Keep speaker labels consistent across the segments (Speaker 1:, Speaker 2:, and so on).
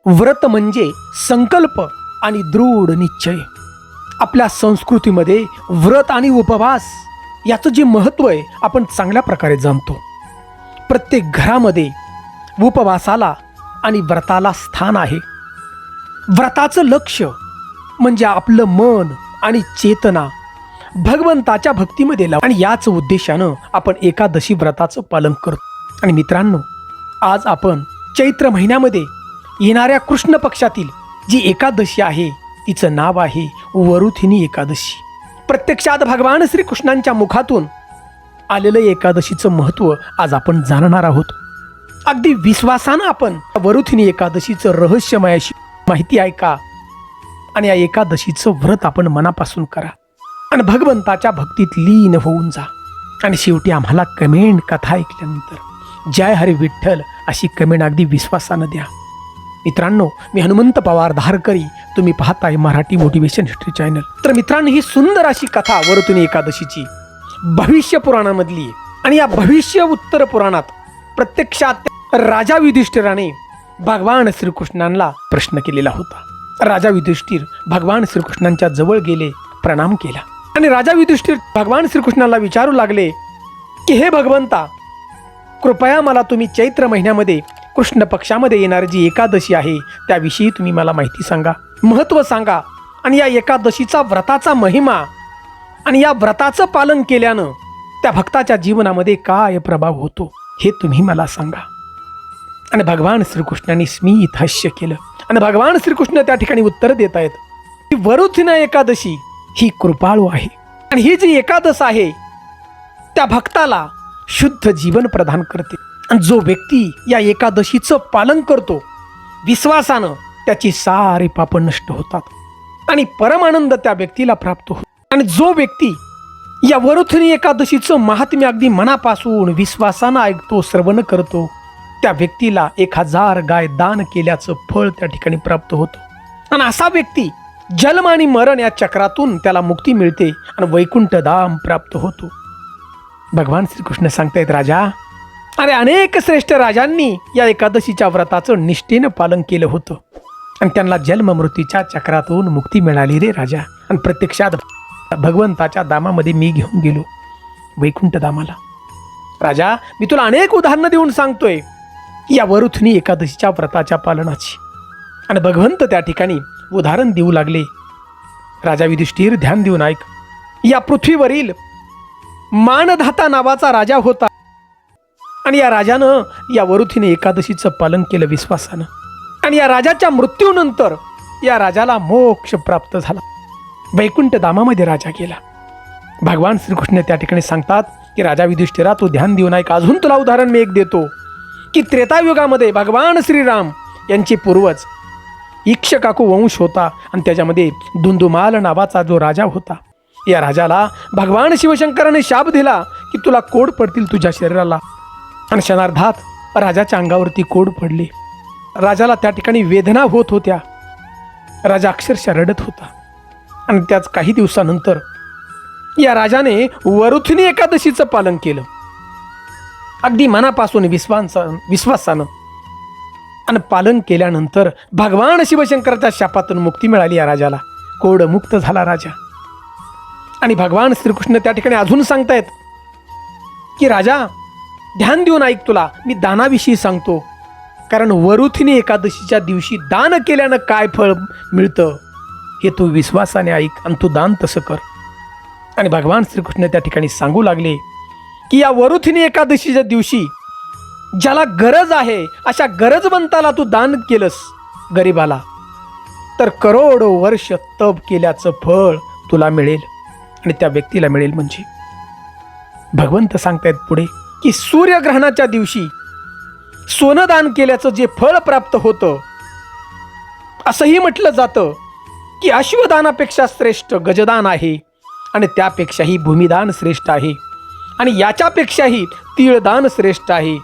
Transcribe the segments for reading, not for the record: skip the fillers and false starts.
Speaker 1: व्रत म्हणजे संकल्प आणि दृढ निश्चय. आपल्या संस्कृतीमध्ये व्रत आणि उपवास याचं जे महत्त्व आहे आपण चांगल्या प्रकारे जाणतो. प्रत्येक घरामध्ये उपवासाला आणि व्रताला स्थान आहे. व्रताचं लक्ष म्हणजे आपलं मन आणि चेतना भगवंताच्या भक्तीमध्ये लाव, आणि याच उद्देशानं आपण एकादशी व्रताचं पालन करतो. आणि मित्रांनो, आज आपण चैत्र महिन्यामध्ये येणाऱ्या कृष्ण पक्षातील जी एकादशी आहे तिचं नाव आहे वरुथिनी एकादशी. प्रत्यक्षात भगवान श्रीकृष्णांच्या मुखातून आलेलं एकादशीचं महत्त्व आज आपण जाणणार आहोत. अगदी विश्वासानं आपण वरुथिनी एकादशीचं रहस्यमयाशी माहिती ऐका आणि या एकादशीचं व्रत आपण मनापासून करा आणि भगवंताच्या भक्तीत लीन होऊन जा. आणि शेवटी आम्हाला कमेंट कथा ऐकल्यानंतर जय हरी विठ्ठल अशी कमेंट अगदी विश्वासानं द्या. मित्रांनो, मी हनुमंत पवार धारकरी, तुम्ही पाहताय मराठी मोटिवेशन हिस्ट्री चॅनल. तर मित्रांनो, ही सुंदर अशी कथा वरुथिनी एकादशीची भविष्य पुराणामधली आहे. आणि या भविष्य उत्तर पुराणात प्रत्यक्षात राजा युधिष्ठिराने भगवान श्रीकृष्णांना प्रश्न केलेला होता. राजा युधिष्ठिर भगवान श्रीकृष्णांच्या जवळ गेले, प्रणाम केला आणि राजा युधिष्ठिर भगवान श्रीकृष्णांना विचारू लागले की हे भगवंता, कृपया मला तुम्ही चैत्र महिन्यामध्ये कृष्ण पक्षामध्ये येणारी जी एकादशी आहे त्याविषयी तुम्ही मला माहिती सांगा, महत्त्व सांगा. आणि या एकादशीचा व्रताचा महिमा आणि या व्रताचं पालन केल्यानं त्या भक्ताच्या जीवनामध्ये काय प्रभाव होतो हे तुम्ही मला सांगा. आणि भगवान श्रीकृष्णांनी स्मित हास्य केलं आणि भगवान श्रीकृष्ण त्या ठिकाणी उत्तर देत आहेत की वरुथिनी एकादशी ही कृपाळू आहे आणि ही जी एकादश आहे त्या भक्ताला शुद्ध जीवन प्रदान करते. आणि जो व्यक्ती या एकादशीचं पालन करतो विश्वासानं त्याची सारी पाप नष्ट होतात आणि परमानंद त्या व्यक्तीला प्राप्त होतो. आणि जो व्यक्ती या वरुथिनी एकादशीचं महात्म्य अगदी मनापासून विश्वासानं ऐकतो, श्रवण करतो, त्या व्यक्तीला 1000 गाय दान केल्याचं फळ त्या ठिकाणी प्राप्त होतं. आणि असा व्यक्ती जन्म आणि मरण या चक्रातून त्याला मुक्ती मिळते आणि वैकुंठ धाम प्राप्त होतो. भगवान श्रीकृष्ण सांगतायत, राजा, अरे अनेक श्रेष्ठ राजांनी या एकादशीच्या व्रताचं निष्ठेनं पालन केलं होतं आणि त्यांना जन्म मृत्यूच्या चक्रातून मुक्ती मिळाली रे राजा. आणि प्रत्यक्षात भगवंताच्या धामामध्ये मी घेऊन गेलो, वैकुंठ धामाला. राजा, मी तुला अनेक उदाहरणं देऊन सांगतोय या वरुथिनी एकादशीच्या व्रताच्या पालनाची. आणि भगवंत त्या ठिकाणी उदाहरण देऊ लागले. राजा युधिष्ठिर, ध्यान देऊन ऐक. या पृथ्वीवरील मानधाता नावाचा राजा होता आणि या राजानं या वरुथिनी एकादशीचं पालन केलं विश्वासानं. आणि या राजाच्या मृत्यूनंतर या राजाला मोक्ष प्राप्त झाला, वैकुंठ धामामध्ये राजा गेला. भगवान श्रीकृष्ण त्या ठिकाणी सांगतात की राजा युधिष्ठिरा, तू ध्यान देऊन ऐक. अजून तुला उदाहरण मी एक देतो की त्रेतायुगामध्ये भगवान श्रीराम यांचे पूर्वज इक्ष्वाकू वंश होता आणि त्याच्यामध्ये धुंदुमाल नावाचा जो राजा होता, या राजाला भगवान शिवशंकराने शाप दिला की तुला कोड पडतील तुझ्या शरीराला. आणि क्षणार्धात राजाच्या अंगावरती कोड पडले. राजाला त्या ठिकाणी वेदना होत होत्या, राजा अक्षरशः रडत होता. आणि त्याच काही दिवसानंतर या राजाने वरुथिनी एकादशीचं पालन केलं अगदी मनापासून विश्वासानं. आणि पालन केल्यानंतर भगवान शिवशंकराच्या शापातून मुक्ती मिळाली या राजाला, कोड मुक्त झाला राजा. आणि भगवान श्रीकृष्ण त्या ठिकाणी अजून सांगतायत की राजा, ध्यान देऊन ऐक, तुला मी दानाविषयी सांगतो. कारण वरुथिनी एकादशीच्या दिवशी दान केल्यानं काय फळ मिळतं हे तू विश्वासाने ऐक आणि तू दान तसं कर. आणि भगवान श्रीकृष्ण त्या ठिकाणी सांगू लागले की या वरुथिनी एकादशीच्या दिवशी ज्याला गरज आहे अशा गरजवंताला तू दान केलंस, गरिबाला, तर करोडो वर्ष तप केल्याचं फळ तुला मिळेल आणि त्या व्यक्तीला मिळेल. म्हणजे भगवंत सांगतायत पुढे की सूर्यग्रहणाच्या दिवशी सोनं दान केल्याचं जे फळ प्राप्त होतं, असंही म्हटलं जातं की अश्वदानापेक्षा श्रेष्ठ गजदान आहे आणि त्यापेक्षाही भूमिदान श्रेष्ठ आहे आणि याच्यापेक्षाही तीळदान श्रेष्ठ आहे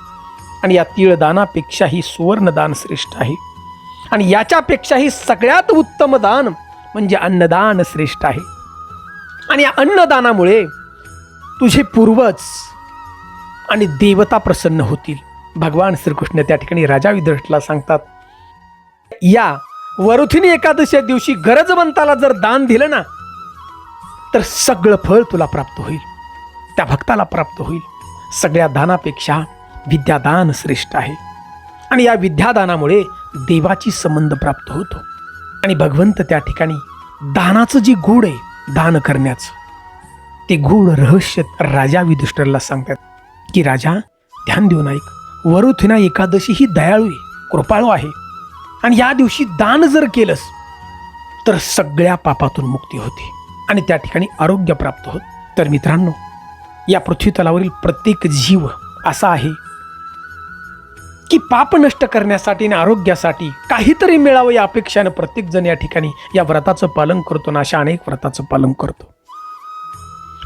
Speaker 1: आणि या तीळदानापेक्षाही सुवर्णदान श्रेष्ठ आहे आणि याच्यापेक्षाही सगळ्यात उत्तम दान म्हणजे अन्नदान श्रेष्ठ आहे. आणि या अन्नदानामुळे तुझे पूर्वज आणि देवता प्रसन्न होतील. भगवान श्रीकृष्ण त्या ठिकाणी राजा युधिष्ठिराला सांगतात या वरुथिनी एकादशी दिवशी गरजवंताला जर दान दिलं ना, तर सगळं फळ तुला प्राप्त होईल, त्या भक्ताला प्राप्त होईल. सगळ्या दानापेक्षा विद्यादान श्रेष्ठ आहे. आणि या विद्यादानामुळे देवाची संबंध प्राप्त होतो. आणि भगवंत त्या ठिकाणी दानाचं जे गूढ आहे, दान करण्याचं, ते गूढ रहस्य राजा युधिष्ठिराला सांगतात की राजा ध्यान देऊन ऐक, वरुथिना एकादशी ही दयाळू आहे, कृपाळू आहे. आणि या दिवशी दान जर केलंस तर सगळ्या पापातून मुक्ती होते आणि त्या ठिकाणी आरोग्य प्राप्त होत. तर मित्रांनो, या पृथ्वी तलावरील प्रत्येक जीव असा आहे की पाप नष्ट करण्यासाठी आणि आरोग्यासाठी काहीतरी मिळावं या अपेक्षानं प्रत्येक जण या ठिकाणी या व्रताचं पालन करतो ना, अशा अनेक व्रताचं पालन करतो.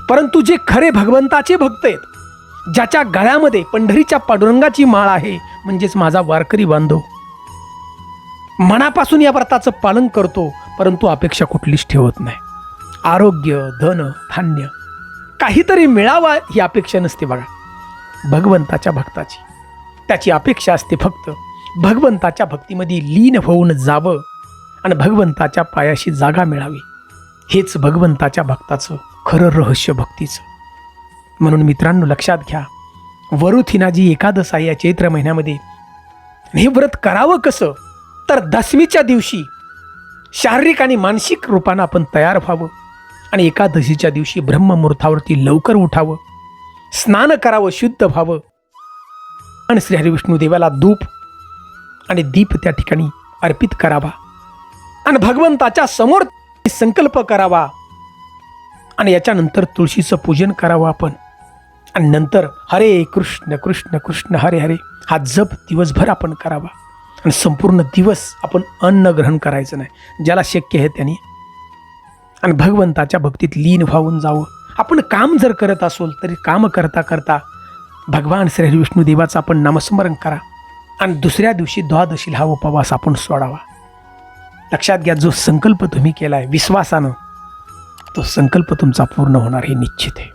Speaker 1: परंतु जे खरे भगवंताचे भक्त आहेत, ज्याच्या गळ्यामध्ये पंढरीच्या पांडुरंगाची माळ आहे, म्हणजेच माझा वारकरी बांधव, मनापासून या व्रताचं पालन करतो, परंतु अपेक्षा कुठलीच ठेवत नाही. आरोग्य, धन, धान्य काहीतरी मिळावा ही अपेक्षा नसते बघा. भगवंताच्या भक्ताची त्याची अपेक्षा असते फक्त भगवंताच्या भक्तीमध्ये लीन होऊन जावं आणि भगवंताच्या पायाशी जागा मिळावी. हेच भगवंताच्या भक्ताचं खरं रहस्य भक्तीचं. म्हणून मित्रांनो लक्षात घ्या, वरुथिना जी एकादश आहे या चैत्र महिन्यामध्ये, हे व्रत करावं कसं, तर दशमीच्या दिवशी शारीरिक आणि मानसिक रूपानं आपण तयार व्हावं आणि एकादशीच्या दिवशी ब्रह्ममुहूर्तावरती लवकर उठावं, स्नान करावं, शुद्ध व्हावं आणि श्री हरिविष्णू देवाला धूप आणि दीप त्या ठिकाणी अर्पित करावा आणि भगवंताच्या समोर संकल्प करावा आणि याच्यानंतर तुळशीचं पूजन करावं आपण. आणि नंतर हरे कृष्ण कृष्ण कृष्ण हरे हरे हा जप दिवसभर आपण करावा आणि संपूर्ण दिवस आपण अन्न ग्रहण करायचं नाही, ज्याला शक्य आहे त्यांनी, आणि भगवंताच्या भक्तीत लीन व्हावून जावं. आपण काम जर करत असोल तरी काम करता करता भगवान श्री हरिविष्णू देवाचं आपण नामस्मरण करा आणि दुसऱ्या दिवशी द्वादशीला हा उपवास आपण सोडावा. लक्षात घ्या, जो संकल्प तुम्ही केला आहे विश्वासानं, तो संकल्प तुमचा पूर्ण होणार हे निश्चित आहे.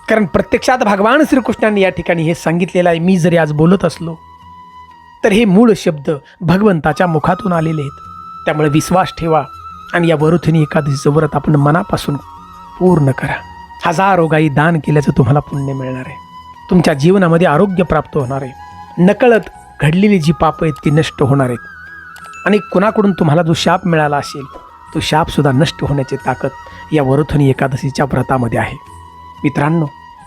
Speaker 1: कारण प्रत्यक्षात भगवान श्रीकृष्णांनी या ठिकाणी हे सांगितलेलं आहे. मी जरी आज बोलत असलो तर हे मूळ शब्द भगवंताच्या मुखातून आलेले आहेत. त्यामुळे विश्वास ठेवा आणि या वरुथिनी एकादशीचं व्रत आपण मनापासून पूर्ण करा. हजारो गायी दान केल्याचं तुम्हाला पुण्य मिळणार आहे. तुमच्या जीवनामध्ये आरोग्य प्राप्त होणार आहे. नकळत घडलेली जी पापं आहेत ती नष्ट होणार आहेत आणि कुणाकडून तुम्हाला जो शाप मिळाला असेल तो शापसुद्धा नष्ट होण्याची ताकद या वरुथिनी एकादशीच्या व्रतामध्ये आहे. मित्रांनो,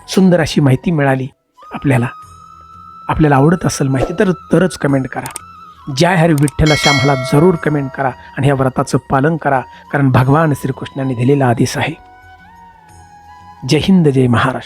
Speaker 1: सुंदर अशी माहिती मिळाली आपल्याला. आपल्याला आवडत असेल माहिती तरच कमेंट करा. जय हरी विठ्ठल अशा मला जरूर कमेंट करा आणि या व्रताचं पालन करा, कारण भगवान श्रीकृष्णाने दिलेला आदेश आहे. जय हिंद, जय महाराष्ट्र.